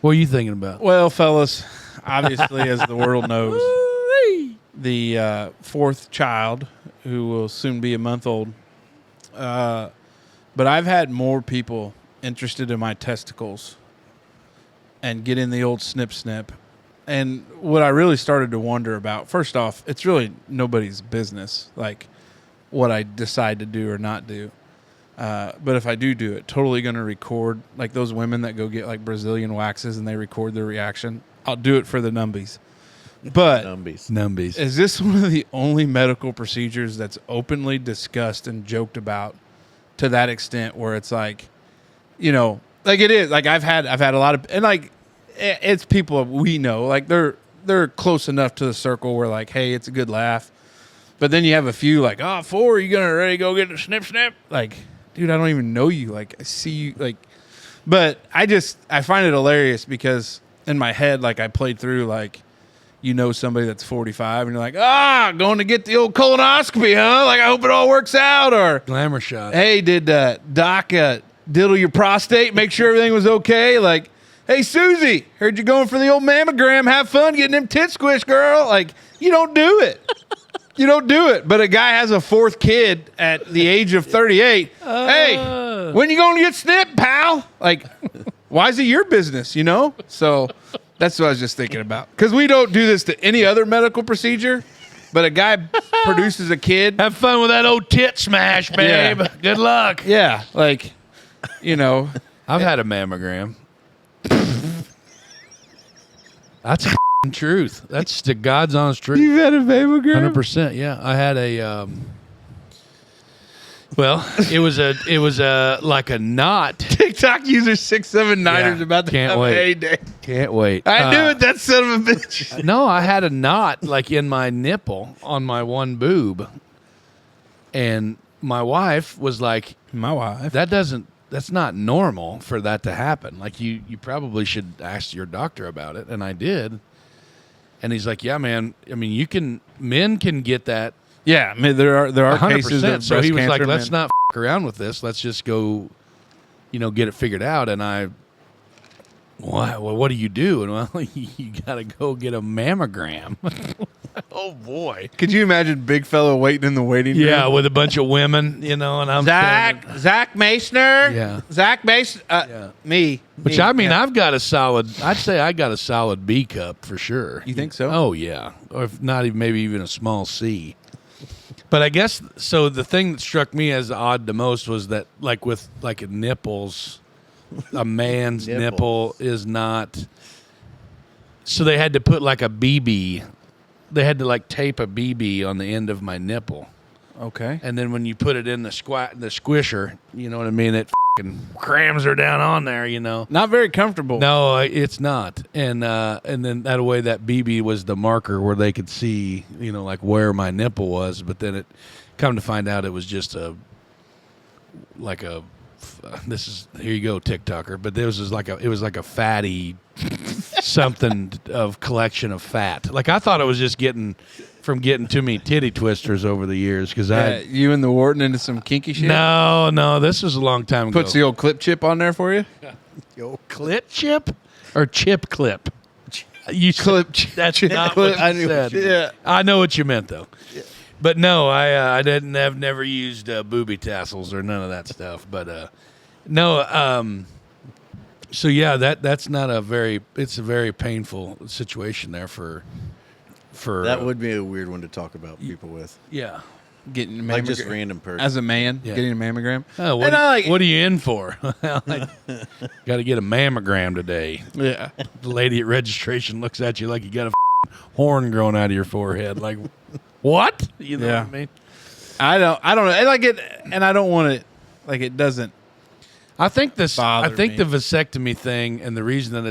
What are you thinking about? Well, fellas, obviously, as the world knows, the fourth child, who will soon be a month old. But I've had more people interested in my testicles and get in the old snip. And what I really started to wonder about, first off, it's really nobody's business, like what I decide to do or not do. But if I do it, totally going to record, like those women that go get like Brazilian waxes and they record their reaction. I'll do it for the numbies. But Numbies. is this one of the only medical procedures that's openly discussed and joked about to that extent where it's like, you know, like it is, like I've had a lot of, and like it's people we know, like they're close enough to the circle where like, hey, it's a good laugh. But then you have a few like, oh, 4, you gonna ready to go get a snip? Like, dude, I don't even know you. Like, I see you. Like, but I find it hilarious because in my head, like I played through like, you know, somebody that's 45 and you're like, going to get the old colonoscopy, huh? Like, I hope it all works out. Or Glamour shot. hey, did Doc diddle your prostate? Make sure everything was okay. Like, hey, Susie, heard you going for the old mammogram. Have fun getting them tits squished, girl. Like, you don't do it. You don't do it. But a guy has a fourth kid at the age of 38. Hey, when you going to get snipped, pal? Like, why is it your business, you know? So that's what I was just thinking about. Because we don't do this to any other medical procedure, but a guy produces a kid. Have fun with that old tit smash, babe. Yeah. Good luck. Yeah, like, you know. I've had a mammogram. That's a truth. That's the God's honest truth. You've had a mammogram? 100%. Yeah, I had a. Well, it was a like a knot. TikTok user 679ers Yeah, about to can't have wait. a heyday. Can't wait. I knew it, that son of a bitch. No, I had a knot like in my nipple on my one boob, and my wife was like, My wife. That's not normal for that to happen. Like you probably should ask your doctor about it. And I did. And he's like, yeah, man. I mean, men can get that. Yeah, I mean, there are 100%. cases of So breast he was like, cancer, let's man. not around with this. Let's just go, get it figured out. And what do you do? And well, you got to go get a mammogram. Oh boy. Could you imagine big fellow waiting in the waiting room? Yeah, with a bunch of women, and I'm standing- Zach Masner. Yeah. Zach Mason. Yeah. Me. Which I mean, I've got I'd say I got a solid B cup for sure. You think so? Oh yeah, or if not even maybe even a small C. But I guess so. The thing that struck me as odd the most was that, like with like nipples, a man's nipple is not. So they had to put like a BB. They had to like tape a BB on the end of my nipple, Okay. and then when you put it in the squisher, you know what I mean? It fucking crams her down on there, Not very comfortable. No, it's not. And then that way that BB was the marker where they could see, like where my nipple was. But then it come to find out it was just here you go, TikToker. But it was like a fatty something of collection of fat. Like I thought it was just getting too many titty twisters over the years because you and the Wharton into some kinky shit? No, this was a long time ago. Puts the old clip chip on there for you? The old clip chip or chip clip? You Clip. That's not what I you knew. said. Yeah. I know what you meant though. Yeah. But no, I didn't. I've never used booby tassels or none of that stuff. But no. So yeah, that's not it's a very painful situation there for. That would be a weird one to talk about people with. Yeah. Getting a Like just mammogram. random person. As a man, Yeah. getting a mammogram. Oh, what are you in for? Got to get a mammogram today. Yeah. The lady at registration looks at you like you got a horn growing out of your forehead. Like, what? You know Yeah. what I mean? I don't know. I like it, and I don't want it. Like it doesn't. I think the vasectomy thing, and the reason that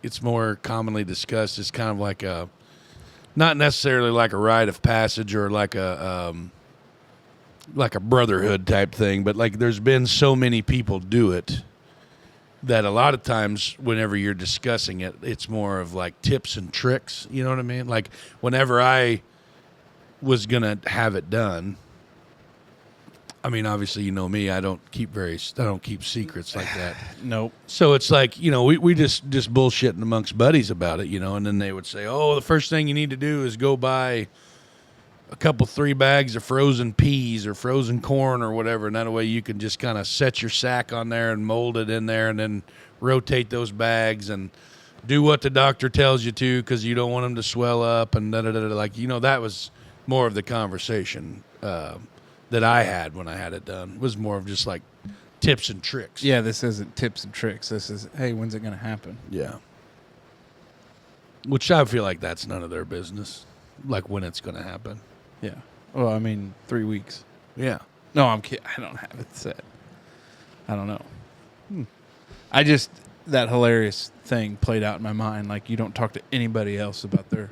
it's more commonly discussed is kind of like not necessarily like a rite of passage or like a brotherhood type thing, but like there's been so many people do it that a lot of times whenever you're discussing it, it's more of like tips and tricks. You know what I mean? Like whenever I was going to have it done, I mean, obviously, you know me. I don't keep secrets like that. Nope. So it's like, we just bullshitting amongst buddies about it, and then they would say, oh, the first thing you need to do is go buy a couple 3 bags of frozen peas or frozen corn or whatever, and that way you can just kind of set your sack on there and mold it in there and then rotate those bags and do what the doctor tells you to because you don't want them to swell up and da-da-da-da. Like, that was more of the conversation that I had when I had it done. It was more of just like tips and tricks. Yeah, this isn't tips and tricks. This is, hey, when's it going to happen? Yeah. Which I feel like that's none of their business, like when it's going to happen. Yeah. Well, I mean, 3 weeks. Yeah. No, I'm kidding. I don't have it set. I don't know. I just, that hilarious thing played out in my mind. Like, you don't talk to anybody else about their...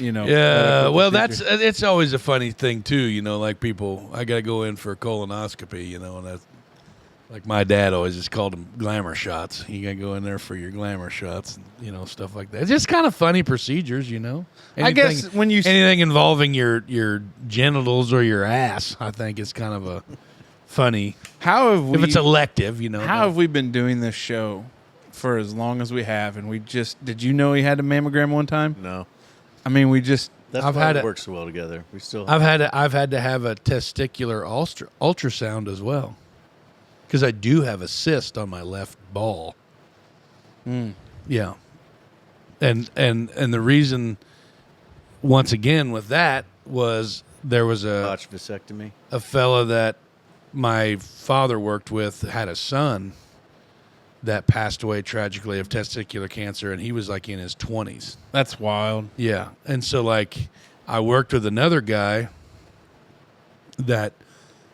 Yeah, well, it's always a funny thing too, like people, I got to go in for a colonoscopy, and that's like my dad always just called them glamour shots. You got to go in there for your glamour shots, stuff like that. It's just kind of funny procedures, I guess when you anything involving your genitals or your ass, I think is kind of a funny. If it's elective, How have we been doing this show for as long as we have? And did you know he had a mammogram one time? No. I mean, That's why it works so well together. I've had to have a testicular ultrasound as well, because I do have a cyst on my left ball. Yeah, and the reason, once again, with that was there was botched vasectomy. A fella that my father worked with had a son that passed away tragically of testicular cancer, and he was like in his 20s. That's wild. Yeah. And so like I worked with another guy that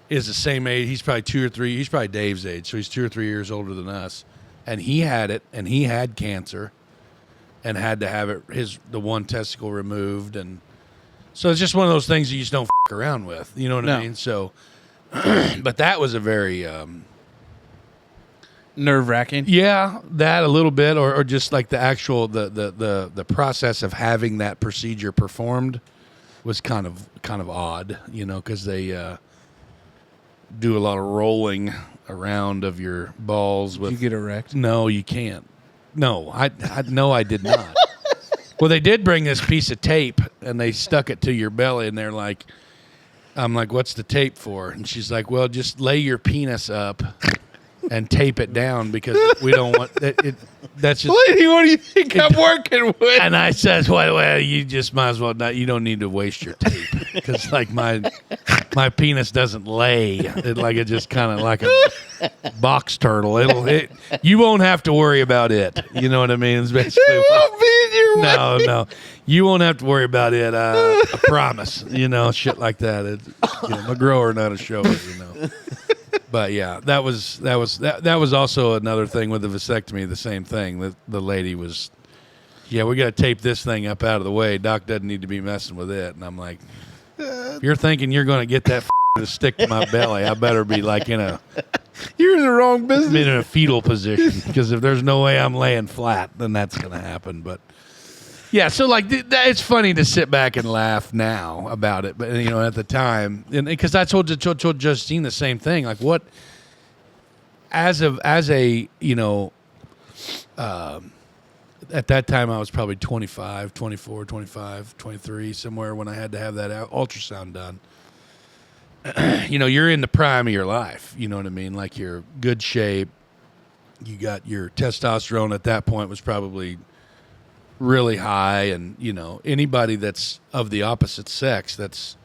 is the same age. He's probably he's probably Dave's age. So he's 2 or 3 years older than us. And he had it, and he had cancer and had to have the one testicle removed. And so it's just one of those things you just don't around with. You know what I mean? So, but that was a very, nerve-wracking. Yeah, that a little bit, or just like the actual the process of having that procedure performed was kind of odd, because they do a lot of rolling around of your balls. Did you get erect? No, you can't. No, I did not. Well, they did bring this piece of tape and they stuck it to your belly, and they're like, I'm like, what's the tape for? And she's like, well, just lay your penis up and tape it down because we don't want it. That's just. Lady, what do you think I'm working with? And I says, well, you just might as well not. You don't need to waste your tape because like my penis doesn't lay. It just kind of like a box turtle. You won't have to worry about it. You know what I mean? It's basically. It won't be in your way. No, you won't have to worry about it. I promise. Shit like that. I'm a grower, not a shower. But yeah, that was also another thing with the vasectomy. The same thing. The lady was, we got to tape this thing up out of the way. Doc doesn't need to be messing with it. And I'm like, if you're thinking you're going to get that to stick to my belly, I better be like you're in the wrong business. In a fetal position, because if there's no way I'm laying flat, then that's going to happen. But yeah, so like it's funny to sit back and laugh now about it, but at the time, and because I told Justine the same thing. Like, what as a at that time I was probably 25, 24, 25, 23, somewhere when I had to have that ultrasound done. You're in the prime of your life. You know what I mean? Like, you're good shape. You got your testosterone at that point was probably really high, and anybody that's of the opposite sex that's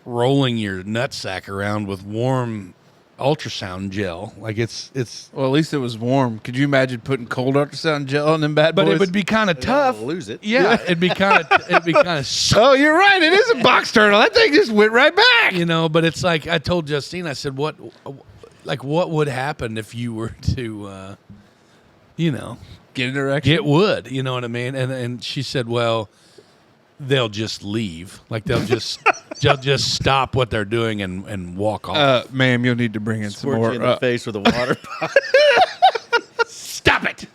rolling your nutsack around with warm ultrasound gel, like it's well, at least it was warm. Could you imagine putting cold ultrasound gel on them bad boys? But it would be kind of tough. Lose it. Yeah, it'd be kind of oh, you're right, it is a box turtle. That thing just went right back. But it's like I told Justine, I said, what would happen if you were to get an erection? It would, you know what I mean? And she said, well, they'll just leave. Like, they'll just stop what they're doing and walk off. Ma'am, you'll need to bring in some more. You in the face with a water pot. Stop it!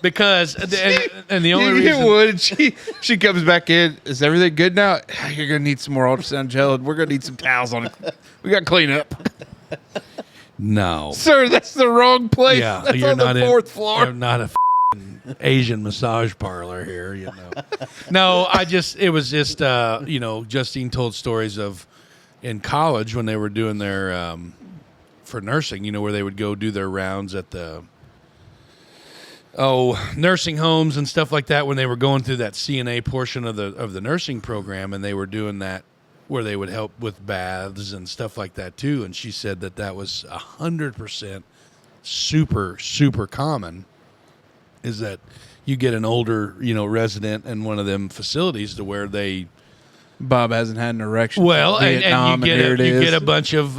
because and the only reason would. She comes back in. Is everything good now? You're gonna need some more ultrasound gel, and we're gonna need some towels on it. We got to clean up. no, Sir, that's the wrong place. yeah, that's you're on not the fourth floor. I'm not a Asian massage parlor here, you know. No, it was just Justine told stories of in college when they were doing their for nursing, where they would go do their rounds at the nursing homes and stuff like that when they were going through that CNA portion of the nursing program, and they were doing that where they would help with baths and stuff like that too. And she said that was 100% super, super common, is that you get an older, resident in one of them facilities to where they Bob hasn't had an erection. well, and you get a bunch of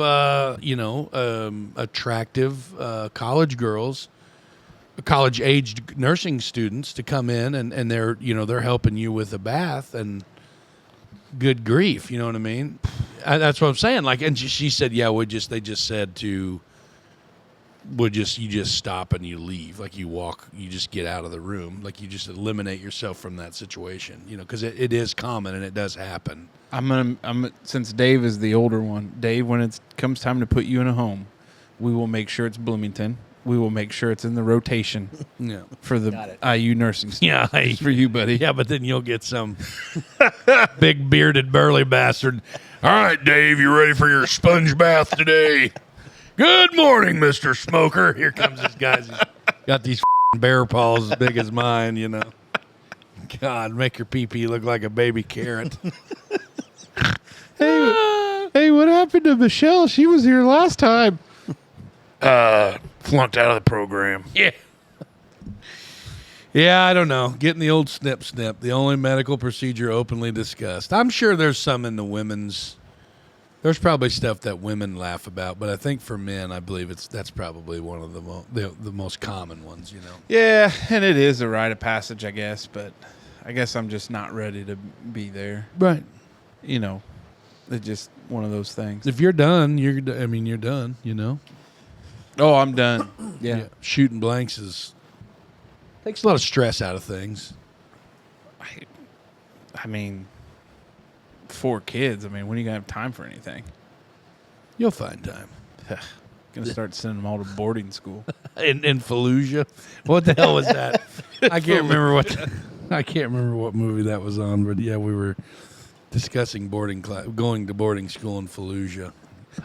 attractive college girls, college-aged nursing students to come in, and they're helping you with a bath, and good grief, you know what I mean? That's what I'm saying. Like, and she said, yeah, they just said you just stop and you leave, like you walk, you just get out of the room, like you just eliminate yourself from that situation, because it is common and it does happen. Since Dave is the older one, Dave, when it comes time to put you in a home, we will make sure it's Bloomington. We will make sure it's in the rotation for the IU nursing staff. Yeah, for you, buddy. Yeah, but then you'll get some big bearded burly bastard. All right, Dave, you ready for your sponge bath today? Good morning, Mr. Smoker. Here comes this guy. He's got these bear paws as big as mine, God, make your pee-pee look like a baby carrot. Hey, what happened to Michelle? She was here last time. Flunked out of the program. Yeah. Yeah, I don't know. Getting the old snip, the only medical procedure openly discussed. I'm sure there's some in the women's. There's probably stuff that women laugh about, but I think for men, I believe that's probably one of the most common ones, Yeah, and it is a rite of passage, I guess, but I guess I'm just not ready to be there. Right. It's just one of those things. If you're done, you're done, Oh, I'm done. Yeah. Shooting blanks takes a lot of stress out of things. I mean, 4 kids. I mean, when are you going to have time for anything? You'll find time. Going to start sending them all to boarding school. in Fallujah? What the hell was that? I can't remember what movie that was on, but yeah, we were discussing going to boarding school in Fallujah.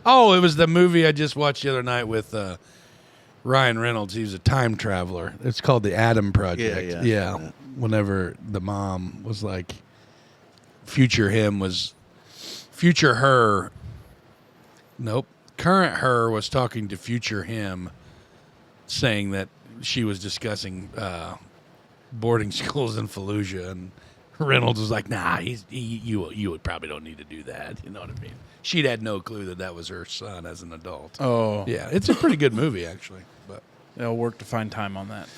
Oh, it was the movie I just watched the other night with Ryan Reynolds. He was a time traveler. It's called The Adam Project. Yeah. Whenever the mom was like, current her was talking to future him, saying that she was discussing boarding schools in Fallujah, and Reynolds was like, "Nah, you would probably don't need to do that." You know what I mean? She'd had no clue that was her son as an adult. Oh, yeah, it's a pretty good movie actually, but they'll work to find time on that.